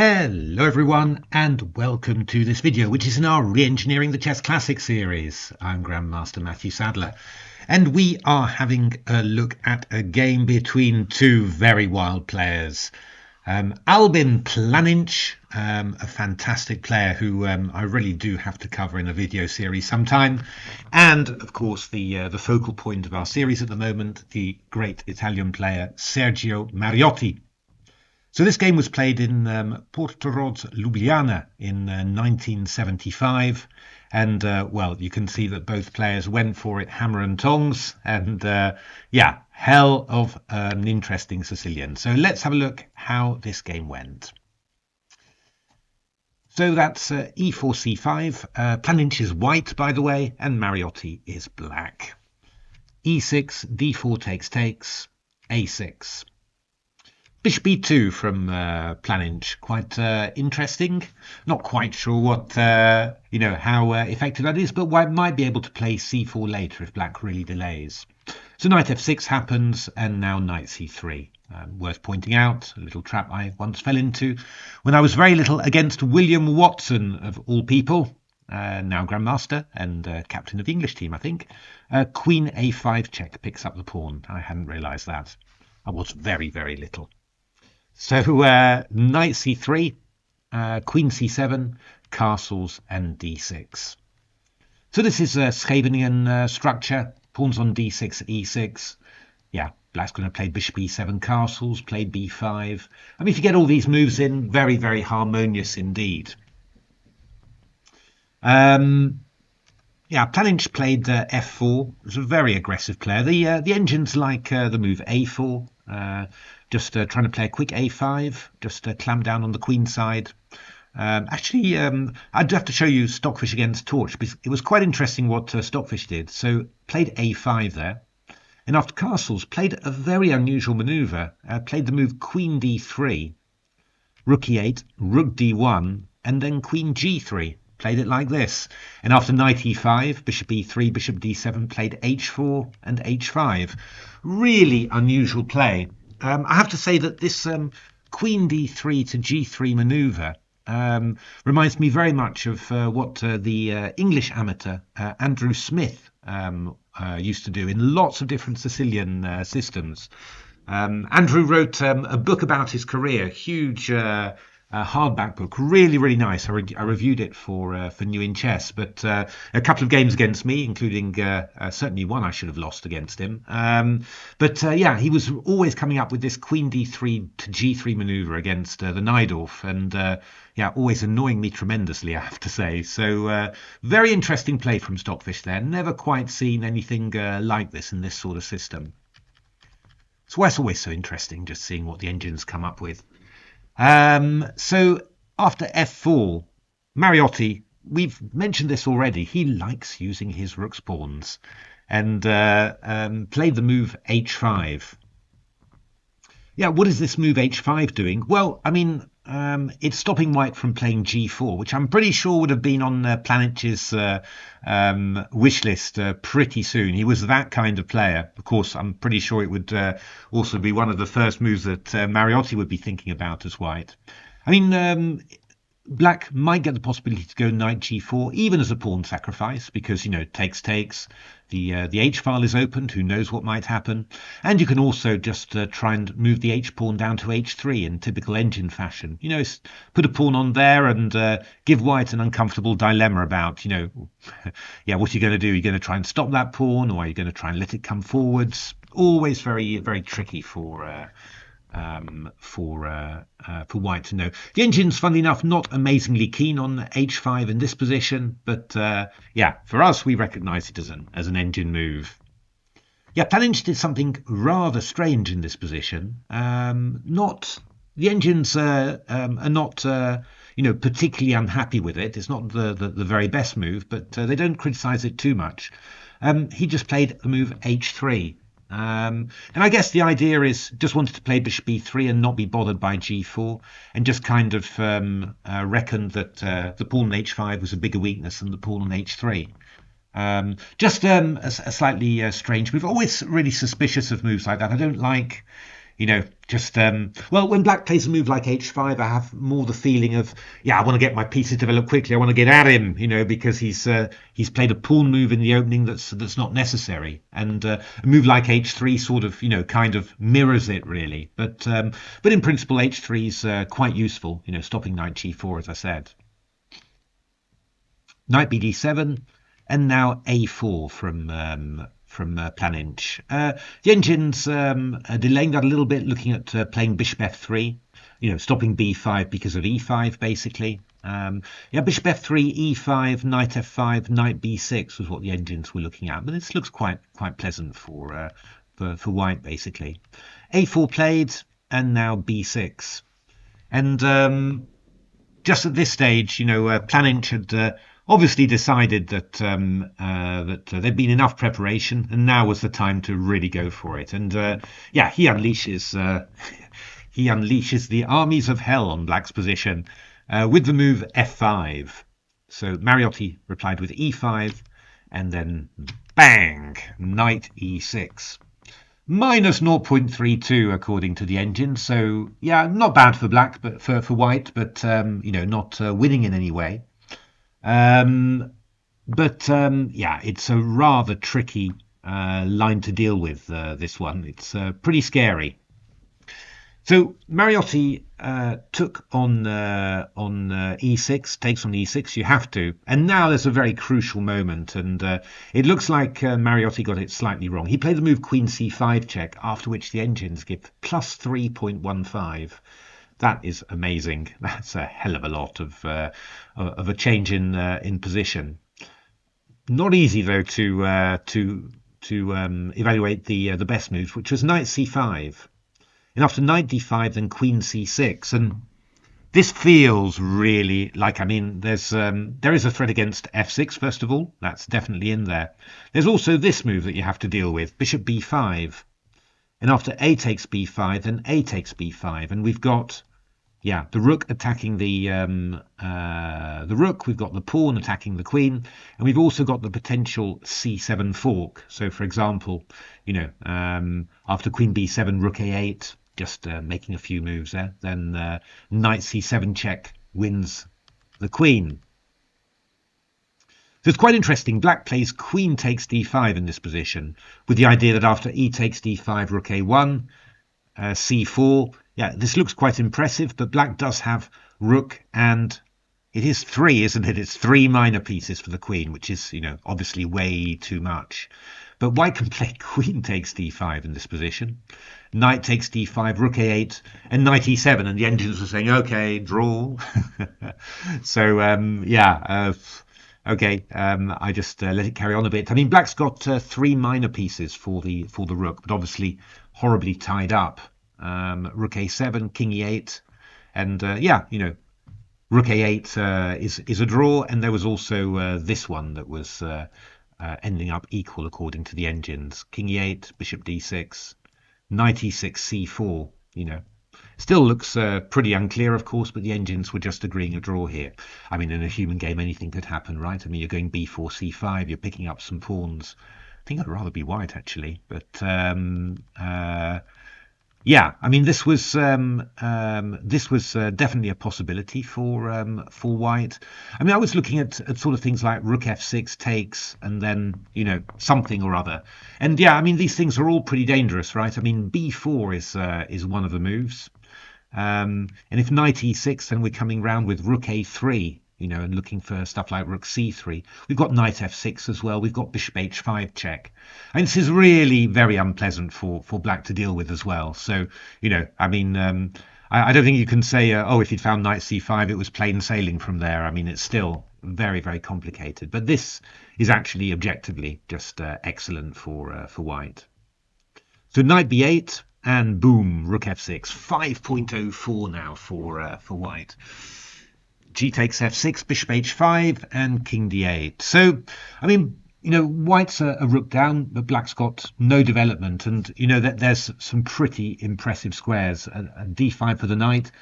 Hello everyone and welcome to this video, which is in our Reengineering the Chess Classic series. I'm Grandmaster Matthew Sadler and we are having a look at a game between two very wild players. Albin Planinc, a fantastic player who I really do have to cover in a video series sometime, and of course the focal point of our series at the moment, the great Italian player Sergio Mariotti. So this game was played in Portoroz, Ljubljana in 1975, and well, you can see that both players went for it hammer and tongs, and yeah, hell of an interesting Sicilian. So let's have a look how this game went. So that's e4 c5. Planinc is white, by the way, and Mariotti is black. e6, d4 takes, a6. Bishop e2 from Planinc, quite interesting. Not quite sure what, how effective that is, but white might be able to play c4 later if black really delays. So knight f6 happens, and now knight c3. Worth pointing out, a little trap I once fell into when I was very little against William Watson, of all people, now Grandmaster and captain of the English team, I think. Queen a5 check picks up the pawn. I hadn't realised that. I was very, very little. So knight c3, queen c7, castles and d6. So this is a Scheveningen structure. Pawns on d6, e6. Yeah, black's going to play bishop e7 castles, play b5. I mean, if you get all these moves in, very, very harmonious indeed. Yeah, Planinc played f4. It was a very aggressive player. The engines like the move a4. Just trying to play a quick a5, just clamp down on the queen side. Actually, I'd have to show you Stockfish against Torch, because it was quite interesting what Stockfish did. So played a5 there, and after castles played a very unusual maneuver. Played the move queen d3, rook e8, rook d1, and then queen g3. Played it like this. And after knight e5, bishop e3, bishop d7, played h4 and h5. Really unusual play. I have to say that this queen d3 to g3 maneuver reminds me very much of what the English amateur Andrew Smith used to do in lots of different Sicilian systems. Andrew wrote a book about his career, huge hardback book, really, really nice. I reviewed it for New in Chess, but a couple of games against me, including certainly one I should have lost against him. Yeah, he was always coming up with this queen d3 to g3 maneuver against the Najdorf, and yeah, always annoying me tremendously, I have to say. So very interesting play from Stockfish there. Never quite seen anything like this in this sort of system. It's why it's always so interesting just seeing what the engines come up with. So after f4, Mariotti, we've mentioned this already, he likes using his rook's pawns, and played the move h5. Yeah, what is this move h5 doing? Well, I mean, it's stopping white from playing g4, which I'm pretty sure would have been on Planinc's wish list pretty soon. He was that kind of player. Of course, I'm pretty sure it would also be one of the first moves that Mariotti would be thinking about as white. I mean, black might get the possibility to go knight g4, even as a pawn sacrifice, because, takes. The h-file is opened, who knows what might happen. And you can also just try and move the h-pawn down to h3 in typical engine fashion. Put a pawn on there and give white an uncomfortable dilemma about, yeah, what are you going to do? Are you going to try and stop that pawn, or are you going to try and let it come forwards? Always very, very tricky for white to know. The engine's, funnily enough, not amazingly keen on h5 in this position, but yeah, for us, we recognise it as an engine move. Yeah, Planinc did something rather strange in this position. The engines are not particularly unhappy with it. It's not the very best move, but they don't criticise it too much. He just played the move h3. And I guess the idea is just wanted to play bishop e3 and not be bothered by g4, and just kind of reckoned that the pawn on h5 was a bigger weakness than the pawn on h3. Just a slightly strange move. Always really suspicious of moves like that. I don't like, just well, when black plays a move like h5, I have more the feeling of, yeah, I want to get my pieces developed quickly. I want to get at him, because he's played a pawn move in the opening that's not necessary, and a move like h3 sort of, kind of mirrors it really. But in principle, h3 is quite useful, stopping knight g4, as I said. Knight bd7, and now a4 from Planinc. The engine's delaying that a little bit, looking at playing bishop f3, stopping b5 because of e5, basically. Yeah, bishop f3, e5, knight f5, knight b6 was what the engine's were looking at, but this looks quite pleasant for white, basically. a4 played, and now b6, and just at this stage, Planinc had obviously decided that there'd been enough preparation, and now was the time to really go for it. And yeah, he unleashes the armies of hell on black's position with the move f5. So Mariotti replied with e5, and then bang, knight e6. Minus 0.32 according to the engine. So yeah, not bad for black, but for white, but not winning in any way. Yeah, it's a rather tricky line to deal with, this one. It's pretty scary. So Mariotti took on e6, takes on e6. You have to, and now there's a very crucial moment, and it looks like Mariotti got it slightly wrong. He played the move queen c5 check, after which the engines give plus 3.15. That is amazing. That's a hell of a lot of a change in position. Not easy though to evaluate the best moves, which was knight c5. And after knight d5, then queen c6, and this feels really like, there is a threat against f6 first of all. That's definitely in there. There's also this move that you have to deal with, bishop b5, and after a takes b5, then a takes b5, and we've got, yeah, the rook attacking the rook. We've got the pawn attacking the queen, and we've also got the potential c7 fork. So, for example, after queen b7, rook a8. Just making a few moves there. Then knight c7 check wins the queen. So it's quite interesting. Black plays queen takes d5 in this position, with the idea that after e takes d5, rook a1, c4. Yeah, this looks quite impressive, but black does have rook, and it is 3, isn't it? It's 3 minor pieces for the queen, which is, obviously way too much. But white can play queen takes d5 in this position. Knight takes d5, rook a8, and knight e7, and the engines are saying, okay, draw. So, okay, I just let it carry on a bit. Black's got 3 minor pieces for the rook, but obviously horribly tied up. Rook a7, king e8, and rook a8 is a draw, and there was also this one that was ending up equal according to the engines. King e8, bishop d6, knight e6, c4. Still looks pretty unclear, of course, but the engines were just agreeing a draw here. In a human game, anything could happen, right? You're going b4, c5, you're picking up some pawns. I think I'd rather be white, actually, but yeah, this was definitely a possibility for white. I was looking at sort of things like rook f6 takes, and then something or other. And yeah, these things are all pretty dangerous, right? b4 is one of the moves, and if knight e6, then we're coming round with rook a3. And looking for stuff like rook c3. We've got knight f6 as well. We've got bishop h5 check. And this is really very unpleasant for black to deal with as well. So, I don't think you can say, if you'd found knight c5, it was plain sailing from there. It's still very, very complicated. But this is actually objectively just excellent for white. So knight b8, and boom, rook f6. 5.04 now for white. G takes f6, bishop h5, and king d8. So, white's a rook down, but black's got no development. And, that there's some pretty impressive squares. A d5 for the knight,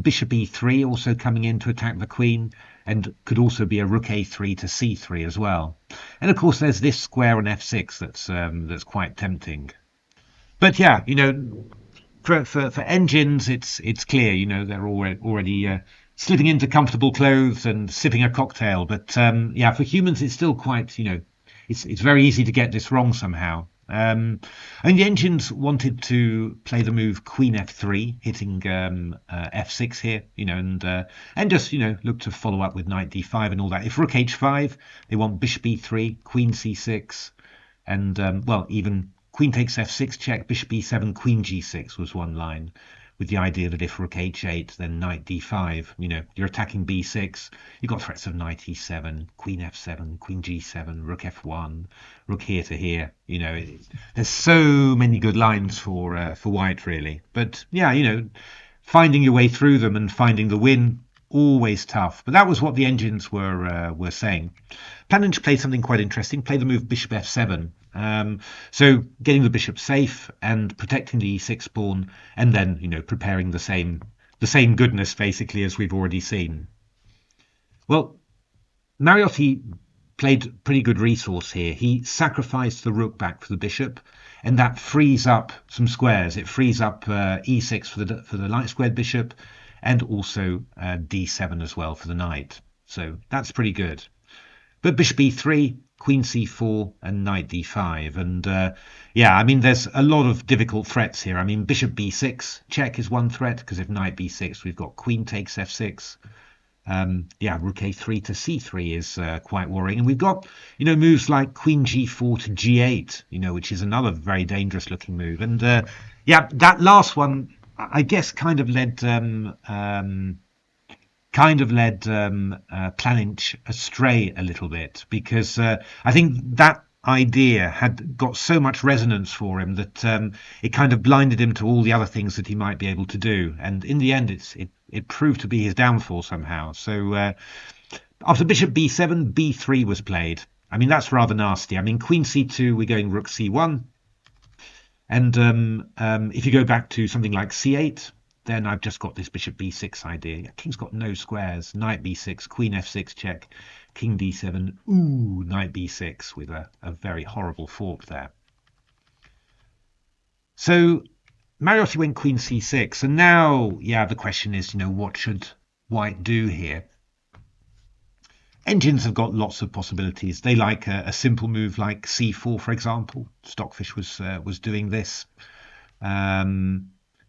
bishop e3 also coming in to attack the queen, and could also be a rook a3 to c3 as well. And, of course, there's this square on f6 that's quite tempting. But, yeah, For engines, it's clear, they're already slipping into comfortable clothes and sipping a cocktail. But yeah, for humans, it's still quite, it's very easy to get this wrong somehow. I mean, the engines wanted to play the move Queen F3, hitting F6 here, and just look to follow up with Knight D5 and all that. If Rook H5, they want Bishop E3, Queen C6, and well, even Queen takes F6 check, Bishop E7, Queen G6 was one line, with the idea that if Rook H8, then Knight D5, you're attacking B6, you've got threats of Knight E7, Queen F7, Queen G7, Rook F1, Rook here to here. There's so many good lines for White, really. But yeah, finding your way through them and finding the win, always tough. But that was what the engines were saying. Planinc played something quite interesting. Play the move Bishop F7. So getting the bishop safe and protecting the e6 pawn, and then preparing the same goodness basically as we've already seen. Well, Mariotti played pretty good resource here. He sacrificed the rook back for the bishop, and that frees up some squares. It frees up e6 for the light squared bishop, and also d7 as well for the knight. So that's pretty good. But Bishop E3, Queen C4, and Knight D5. And yeah, I mean, there's a lot of difficult threats here. I mean, Bishop B6 check is one threat, because if Knight B6, we've got Queen takes F6. Yeah, Rook A3 to C3 is quite worrying. And we've got, moves like Queen G4 to G8, which is another very dangerous looking move. And yeah, that last one, I guess, kind of led Planinc astray a little bit, because I think that idea had got so much resonance for him that it kind of blinded him to all the other things that he might be able to do, and in the end it proved to be his downfall somehow. So after Bishop B7, B3 was played. I mean, that's rather nasty. I mean, Queen C2, we're going Rook C1, and if you go back to something like C8, then I've just got this Bishop B6 idea. King's got no squares. Knight B6, Queen F6 check, King D7, ooh, Knight B6 with a very horrible fork there. So Mariotti went Queen C6, and now, yeah, the question is, what should White do here? Engines have got lots of possibilities. They like a simple move like C4, for example. Stockfish was doing this.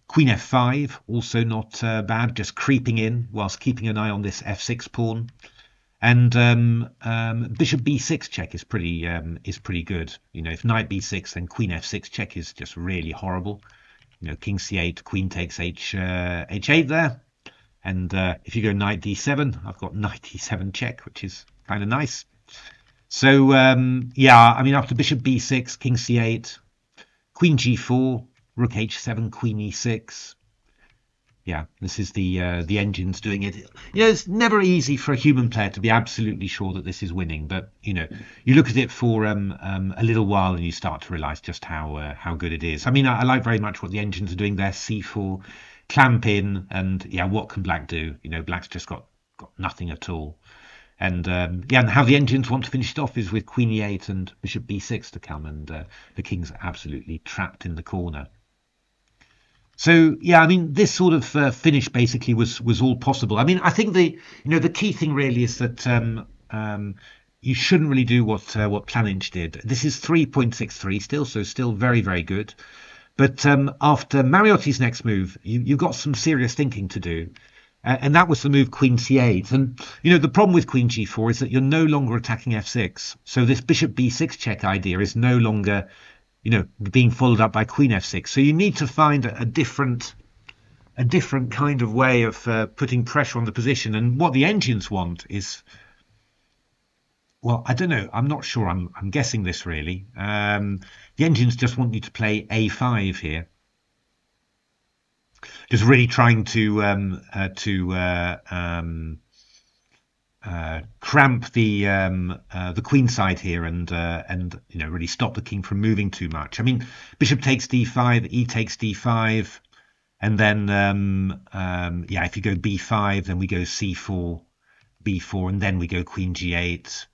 Queen F5, also not bad, just creeping in whilst keeping an eye on this F6 pawn. And Bishop B6 check is pretty good. If Knight B6, then Queen F6 check is just really horrible. King C8, Queen takes H8 there. And if you go Knight D7, I've got Knight D7 check, which is kind of nice. So yeah, I mean, after Bishop B6, King C8, Queen G4, Rook H7, Queen E6. Yeah, this is the engines doing it. It's never easy for a human player to be absolutely sure that this is winning, but you look at it for a little while and you start to realize just how good it is. I mean, I like very much what the engines are doing there. C4, clamp in, and yeah, what can Black do? Black's just got nothing at all. And yeah, and how the engines want to finish it off is with Queen E8 and Bishop B6 to come, and the King's absolutely trapped in the corner. So yeah, I mean, this sort of finish basically was all possible. I mean, I think the key thing really is that you shouldn't really do what Planinc did. This is 3.63 still, so still very, very good. But after Mariotti's next move, you've got some serious thinking to do. And that was the move Queen C8. And, the problem with Queen G4 is that you're no longer attacking F6. So this Bishop B6 check idea is no longer, being followed up by Queen F6. So you need to find a different kind of way of putting pressure on the position. And what the engines want is, well, I don't know. I'm not sure. I'm guessing this really. The engines just want you to play A5 here. Just really trying to cramp the queen side here and really stop the king from moving too much. I mean, bishop takes d5, e takes d5, and then yeah, if you go b5, then we go c4, b4, and then we go queen g8.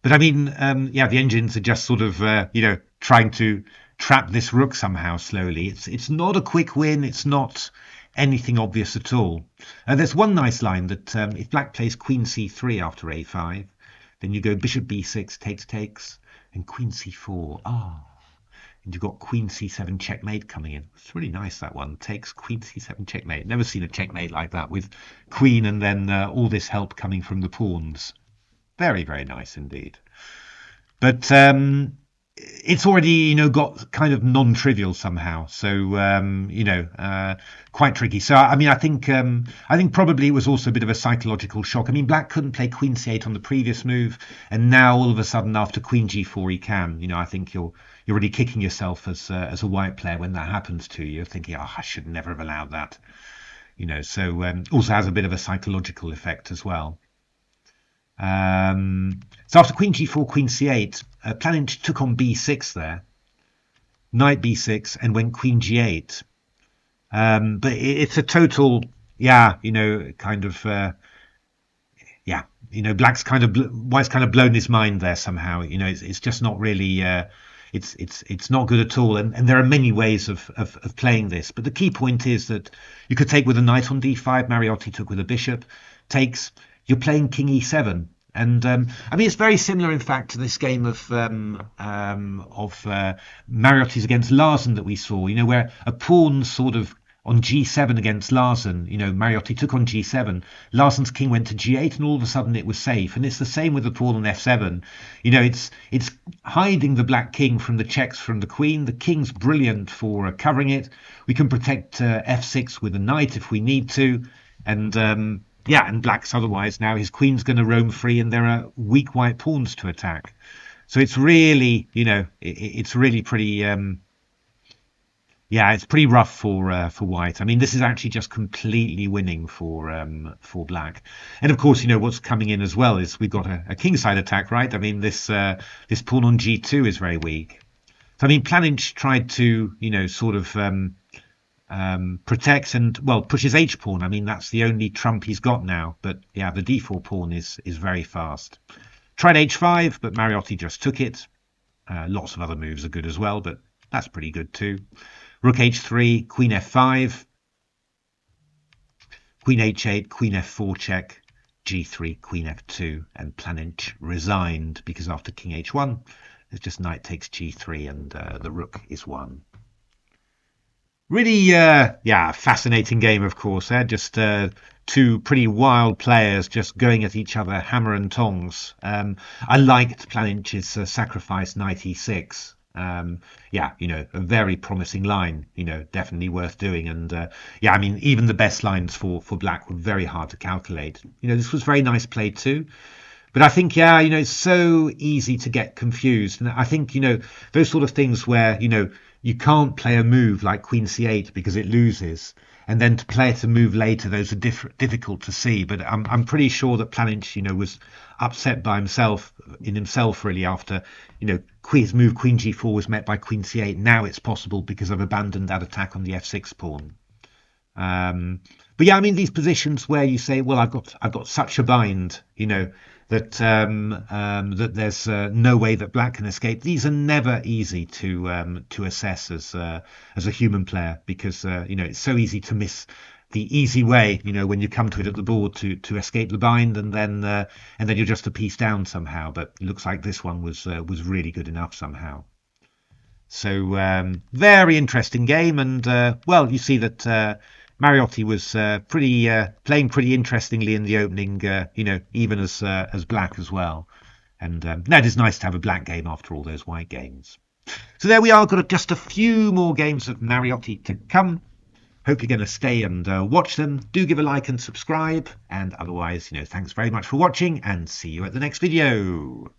But I mean, yeah, the engines are just sort of trying to trap this rook somehow slowly. It's not a quick win. It's not anything obvious at all. There's one nice line that if black plays queen c3 after a5, then you go bishop b6 takes, and queen c4. And you've got queen c7 checkmate coming in. It's really nice, that one. Takes queen c7 checkmate. Never seen a checkmate like that with queen and then all this help coming from the pawns. Very, very nice indeed. But it's already, got kind of non-trivial somehow. So, quite tricky. So, I mean, I think probably it was also a bit of a psychological shock. I mean, black couldn't play queen c8 on the previous move, and now all of a sudden after queen g4 he can. I think you're really kicking yourself as a white player when that happens to you, thinking, I should never have allowed that. So also has a bit of a psychological effect as well. So after queen g4, queen c8, Planinc took on b6 there, knight b6, and went queen g8. But it's a total, white's kind of blown his mind there somehow. It's just not really, it's not good at all. And there are many ways of playing this. But the key point is that you could take with a knight on d5. Mariotti took with a bishop. Takes. You're playing king e7. And I mean, it's very similar, in fact, to this game of Mariotti's against Larsen that we saw, where a pawn sort of on g7 against Larsen, Mariotti took on g7, Larsen's king went to g8, and all of a sudden it was safe. And it's the same with the pawn on f7. It's hiding the black king from the checks from the queen. The king's brilliant for covering it. We can protect f6 with a knight if we need to. And and black's otherwise now his queen's going to roam free, and there are weak white pawns to attack. So it's really, it's really pretty, it's pretty rough for white. I mean, this is actually just completely winning for black. And of course, what's coming in as well is we've got a kingside attack, right? I mean, this pawn on g2 is very weak. So I mean, Planinc tried to, sort of protects and pushes h pawn. I mean, that's the only trump he's got now. But yeah, the d4 pawn is very fast. Tried h5, but Mariotti just took it. Lots of other moves are good as well, but that's pretty good too. Rook h3, queen f5, queen h8, queen f4 check, g3, queen f2, and Planinc resigned because after king h1, it's just knight takes g3 and the rook is won. Really, fascinating game, of course. Just two pretty wild players just going at each other, hammer and tongs. I liked Planinc's sacrifice, knight e6. A very promising line, definitely worth doing. And I mean, even the best lines for black were very hard to calculate. This was very nice play too. But I think, it's so easy to get confused. And I think, those sort of things where, you can't play a move like queen c8 because it loses, and then to play it a move later, those are difficult to see. But I'm pretty sure that Planinc, was upset by himself really after, his move queen g4 was met by queen c8. Now it's possible because I've abandoned that attack on the f6 pawn. But yeah, I mean, these positions where you say, well, I've got such a bind, that that there's no way that black can escape. These are never easy to assess as a human player, because it's so easy to miss the easy way, when you come to it at the board to escape the bind, and then you're just a piece down somehow. But it looks like this one was really good enough somehow. So very interesting game, and you see that Mariotti was playing pretty interestingly in the opening, even as black as well. And it is nice to have a black game after all those white games. So there we are, got just a few more games of Mariotti to come. Hope you're going to stay and watch them. Do give a like and subscribe. And otherwise, thanks very much for watching, and see you at the next video.